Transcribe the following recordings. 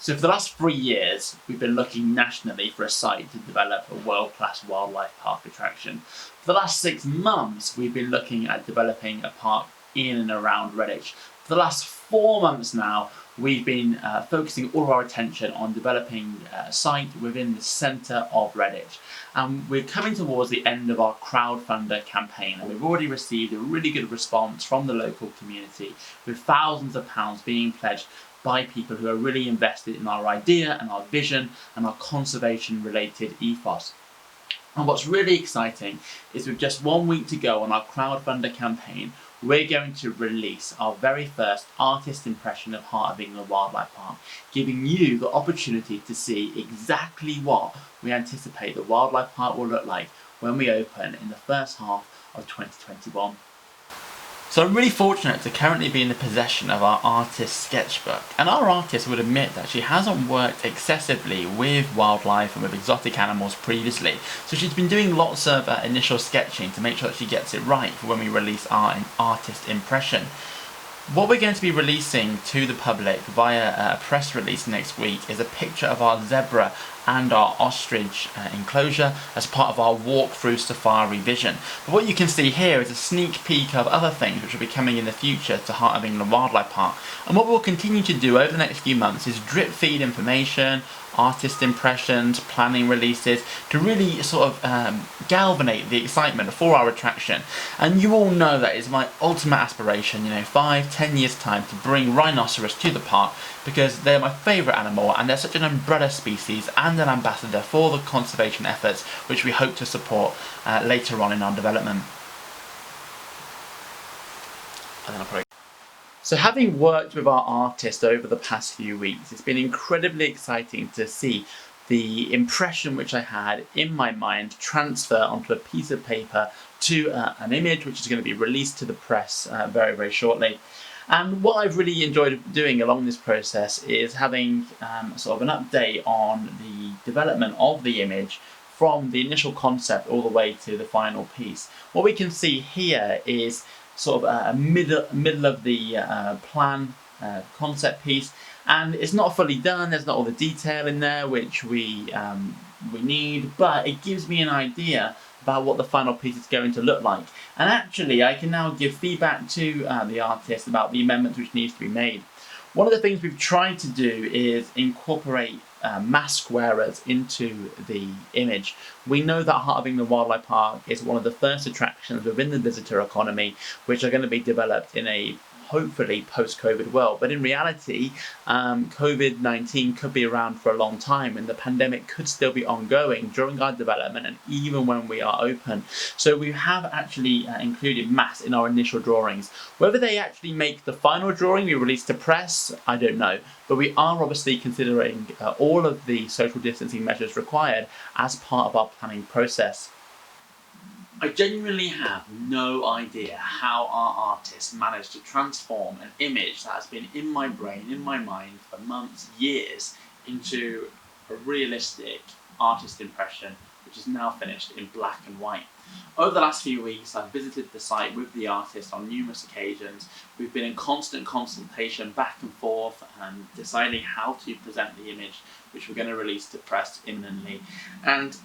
So for the last 3 years, we've been looking nationally for a site to develop a world-class wildlife park attraction. For the last 6 months, we've been looking at developing a park in and around Redditch. For the last 4 months now, we've been focusing all of our attention on developing a site within the centre of Redditch. And we're coming towards the end of our crowdfunder campaign, and we've already received a really good response from the local community, with thousands of pounds being pledged by people who are really invested in our idea and our vision and our conservation related ethos. And what's really exciting is with just 1 week to go on our crowdfunder campaign, we're going to release our very first artist impression of Heart of England Wildlife Park, giving you the opportunity to see exactly what we anticipate the wildlife park will look like when we open in the first half of 2021. So I'm really fortunate to currently be in the possession of our artist's sketchbook, and our artist would admit that she hasn't worked excessively with wildlife and with exotic animals previously, so she's been doing lots of initial sketching to make sure that she gets it right for when we release our artist impression. What we're going to be releasing to the public via a press release next week is a picture of our zebra and our ostrich enclosure as part of our walk-through safari vision. But what you can see here is a sneak peek of other things which will be coming in the future to Heart of England Wildlife Park. And what we'll continue to do over the next few months is drip feed information, artist impressions, planning releases, to really sort of galvanate the excitement for our attraction. And you all know that is my ultimate aspiration, 5-10 years time, to bring rhinoceros to the park, because they're my favourite animal and they're such an umbrella species and an ambassador for the conservation efforts which we hope to support later on in our development. So having worked with our artist over the past few weeks, it's been incredibly exciting to see the impression which I had in my mind transfer onto a piece of paper to an image which is going to be released to the press very, very shortly. And what I've really enjoyed doing along this process is having sort of an update on the development of the image from the initial concept all the way to the final piece. What we can see here is sort of a middle of the plan concept piece, and it's not fully done. There's not all the detail in there which we need, but it gives me an idea about what the final piece is going to look like. And actually I can now give feedback to the artist about the amendments which needs to be made. One of the things we've tried to do is incorporate mask wearers into the image. We know that Heart of England Wildlife Park is one of the first attractions within the visitor economy which are going to be developed in a hopefully post-COVID world, but in reality COVID-19 could be around for a long time and the pandemic could still be ongoing during our development and even when we are open. So we have actually included masks in our initial drawings. Whether they actually make the final drawing we release to press, I don't know, but we are obviously considering all of the social distancing measures required as part of our planning process. I genuinely have no idea how our artist managed to transform an image that has been in my brain, in my mind for months, years, into a realistic artist impression which is now finished in black and white. Over the last few weeks I've visited the site with the artist on numerous occasions. We've been in constant consultation back and forth and deciding how to present the image which we're going to release to press imminently. And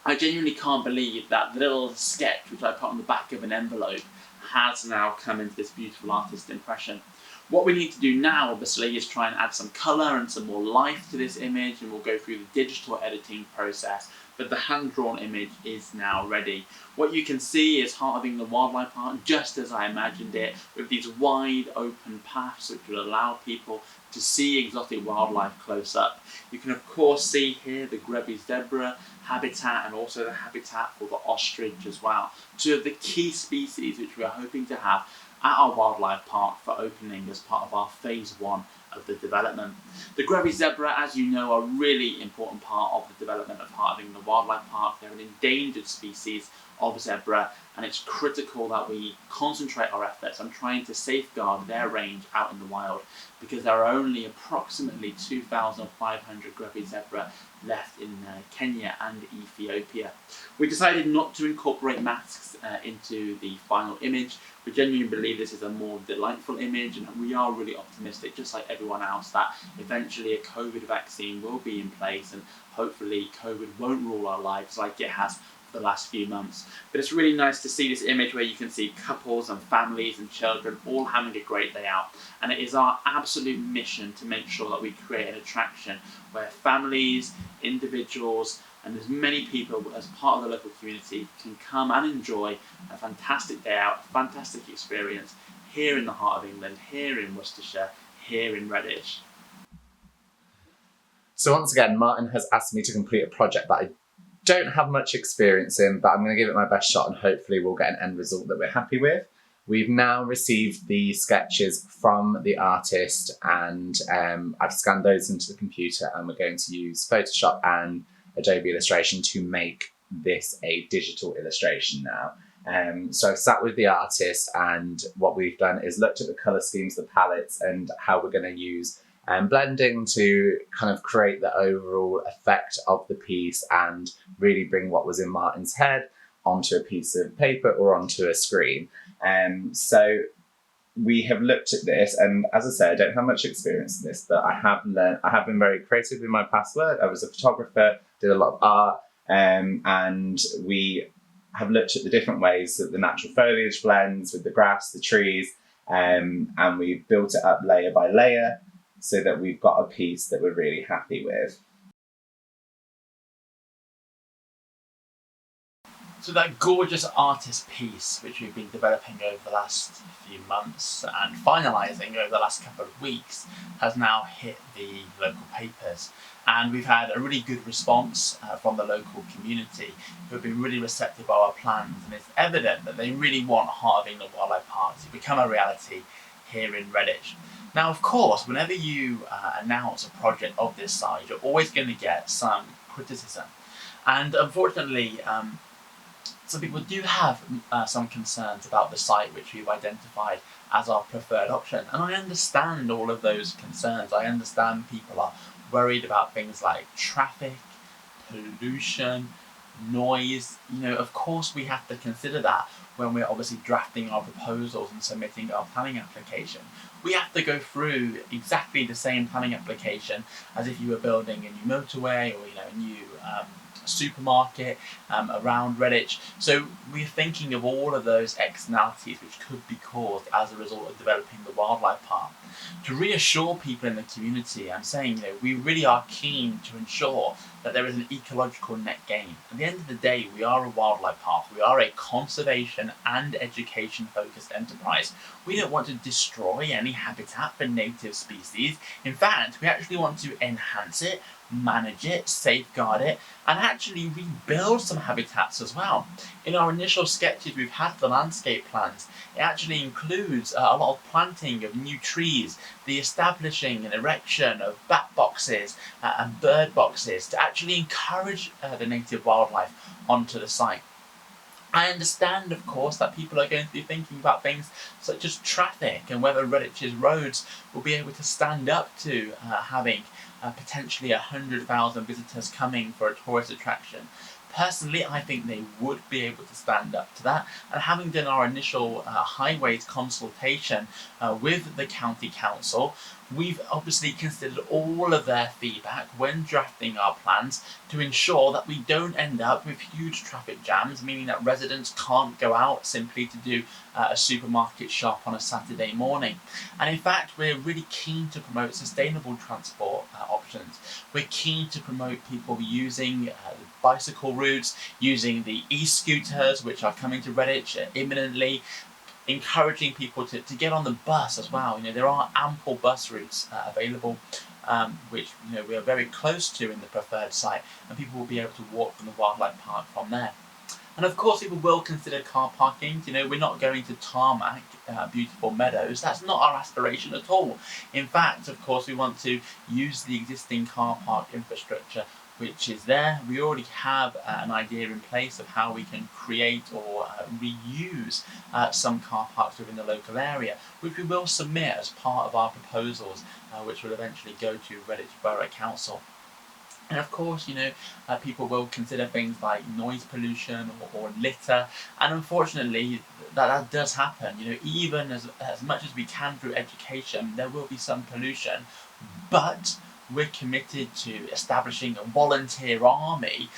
I genuinely can't believe that the little sketch which I put on the back of an envelope has now come into this beautiful artist impression. What we need to do now, obviously, is try and add some colour and some more life to this image, and we'll go through the digital editing process, but the hand-drawn image is now ready. What you can see is Heart of England Wildlife Park just as I imagined it, with these wide open paths which will allow people to see exotic wildlife close up. You can of course see here the grevy zebra habitat and also the habitat for the ostrich as well. Two of the key species which we are hoping to have at our wildlife park for opening as part of our phase 1 of the development. The grevy zebra, as you know, are a really important part of the development of Heart of England Wildlife Park. They're an endangered species of zebra, and it's critical that we concentrate our efforts on trying to safeguard their range out in the wild, because there are only approximately 2,500 grubby zebra left in Kenya and Ethiopia. We decided not to incorporate masks into the final image. We genuinely believe this is a more delightful image, and we are really optimistic, just like everyone else, that eventually a COVID vaccine will be in place, and hopefully COVID won't rule our lives like it has the last few months. But it's really nice to see this image where you can see couples and families and children all having a great day out. And it is our absolute mission to make sure that we create an attraction where families, individuals, and as many people as part of the local community can come and enjoy a fantastic day out, a fantastic experience here in the heart of England, here in Worcestershire, here in Redditch. So once again, Martin has asked me to complete a project that I don't have much experience in, but I'm going to give it my best shot and hopefully we'll get an end result that we're happy with. We've now received the sketches from the artist, and I've scanned those into the computer, and we're going to use Photoshop and Adobe Illustration to make this a digital illustration now. So I've sat with the artist, and what we've done is looked at the colour schemes, the palettes, and how we're going to use blending to kind of create the overall effect of the piece and really bring what was in Martin's head onto a piece of paper or onto a screen. So we have looked at this, and as I say, I don't have much experience in this, but I have been very creative in my past work. I was a photographer, did a lot of art, and we have looked at the different ways that the natural foliage blends with the grass, the trees, and we built it up layer by layer so that we've got a piece that we're really happy with. So that gorgeous artist piece, which we've been developing over the last few months and finalising over the last couple of weeks, has now hit the local papers. And we've had a really good response from the local community, who have been really receptive of our plans, and it's evident that they really want Heart of England Wildlife Park to become a reality here in Redditch. Now, of course, whenever you announce a project of this size, you're always going to get some criticism. And unfortunately, some people do have some concerns about the site which we've identified as our preferred option. And I understand all of those concerns. I understand people are worried about things like traffic, pollution, noise. Of course we have to consider that when we're obviously drafting our proposals and submitting our planning application. We have to go through exactly the same planning application as if you were building a new motorway or a new supermarket around Redditch. So we're thinking of all of those externalities which could be caused as a result of developing the wildlife park. To reassure people in the community, I'm saying we really are keen to ensure that there is an ecological net gain. At the end of the day, we are a wildlife park. We are a conservation and education focused enterprise. We don't want to destroy any habitat for native species. In fact, we actually want to enhance it, manage it, safeguard it, and actually rebuild some habitats as well. In our initial sketches we've had for the landscape plans, it actually includes a lot of planting of new trees, the establishing and erection of bat boxes and bird boxes to actually encourage the native wildlife onto the site. I understand, of course, that people are going to be thinking about things such as traffic and whether Redditch's roads will be able to stand up to having potentially 100,000 visitors coming for a tourist attraction. Personally, I think they would be able to stand up to that, and having done our initial highways consultation with the county council, we've obviously considered all of their feedback when drafting our plans to ensure that we don't end up with huge traffic jams, meaning that residents can't go out simply to do a supermarket shop on a Saturday morning. And in fact, we're really keen to promote sustainable transport options. We're keen to promote people using bicycle routes, using the e-scooters which are coming to Redditch imminently, encouraging people to get on the bus as well. There are ample bus routes available, which we are very close to in the preferred site, and people will be able to walk from the wildlife park from there. And of course people will consider car parking. We're not going to tarmac beautiful meadows. That's not our aspiration at all. In fact, of course, we want to use the existing car park infrastructure which is there. We already have an idea in place of how we can create or reuse some car parks within the local area, which we will submit as part of our proposals, which will eventually go to Redditch Borough Council. And of course, people will consider things like noise pollution or litter, and unfortunately, that does happen. Even as much as we can through education, there will be some pollution, but we're committed to establishing a volunteer army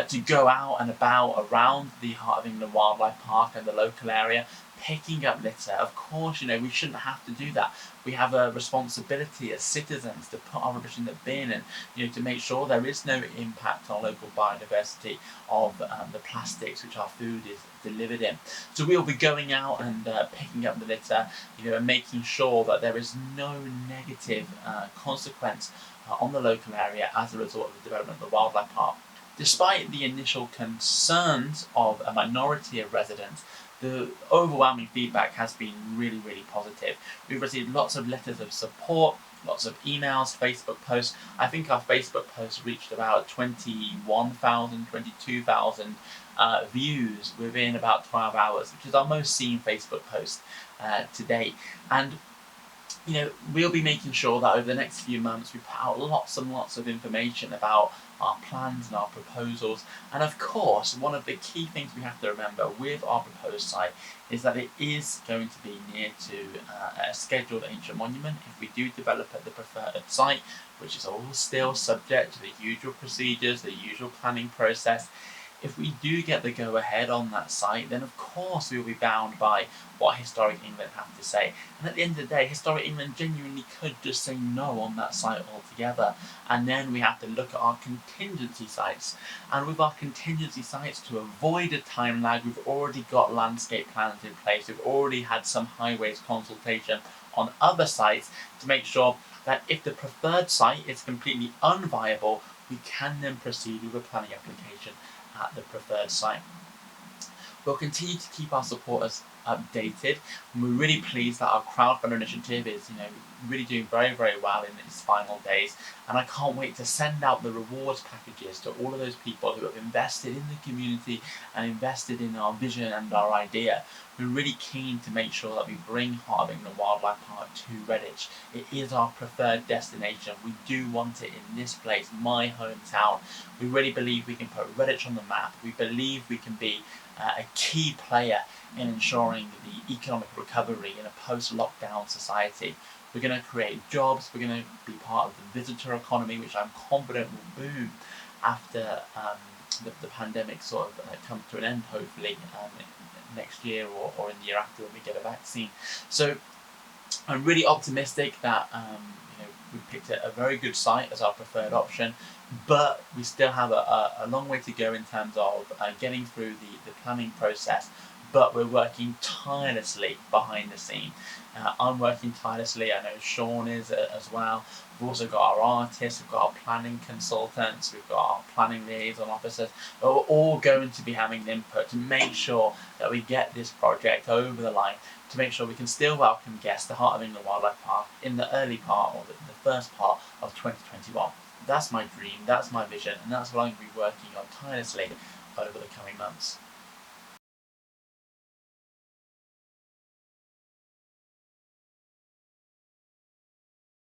to go out and about around the Heart of England Wildlife Park and the local area, picking up litter. Of course, we shouldn't have to do that. We have a responsibility as citizens to put our rubbish in the bin and to make sure there is no impact on local biodiversity of the plastics which our food is delivered in. So we'll be going out and picking up the litter, and making sure that there is no negative consequence on the local area as a result of the development of the wildlife park. Despite the initial concerns of a minority of residents, the overwhelming feedback has been really, really positive. We've received lots of letters of support, lots of emails, Facebook posts. I think our Facebook posts reached about 21,000, 22,000 views within about 12 hours, which is our most seen Facebook post to date. And we'll be making sure that over the next few months we put out lots and lots of information about our plans and our proposals. And of course, one of the key things we have to remember with our proposed site is that it is going to be near to a scheduled ancient monument. If we do develop at the preferred site, which is all still subject to the usual procedures, the usual planning process, if we do get the go-ahead on that site, then of course we will be bound by what Historic England have to say. And at the end of the day, Historic England genuinely could just say no on that site altogether. And then we have to look at our contingency sites. And with our contingency sites, to avoid a time lag, we've already got landscape plans in place. We've already had some highways consultation on other sites to make sure that if the preferred site is completely unviable, we can then proceed with a planning application at the preferred site. We'll continue to keep our supporters updated, and we're really pleased that our crowdfunding initiative is really doing very, very well in its final days, and I can't wait to send out the rewards packages to all of those people who have invested in the community and invested in our vision and our idea. We're really keen to make sure that we bring Heart of England Wildlife Park to Redditch. It is our preferred destination. We do want it in this place, my hometown. We really believe we can put Redditch on the map. We believe we can be a key player in ensuring the economic recovery in a post-lockdown society. We're going to create jobs, we're going to be part of the visitor economy, which I'm confident will boom after the pandemic sort of comes to an end, hopefully, next year or in the year after when we get a vaccine. So I'm really optimistic that we've picked a very good site as our preferred option, but we still have a long way to go in terms of getting through the planning process. But we're working tirelessly behind the scene. I'm working tirelessly, I know Sean is as well. We've also got our artists, we've got our planning consultants, we've got our planning liaison officers. We're all going to be having input to make sure that we get this project over the line, to make sure we can still welcome guests to Heart of England Wildlife Park in the early part or the first part of 2021. That's my dream, that's my vision, and that's what I'm going to be working on tirelessly over the coming months.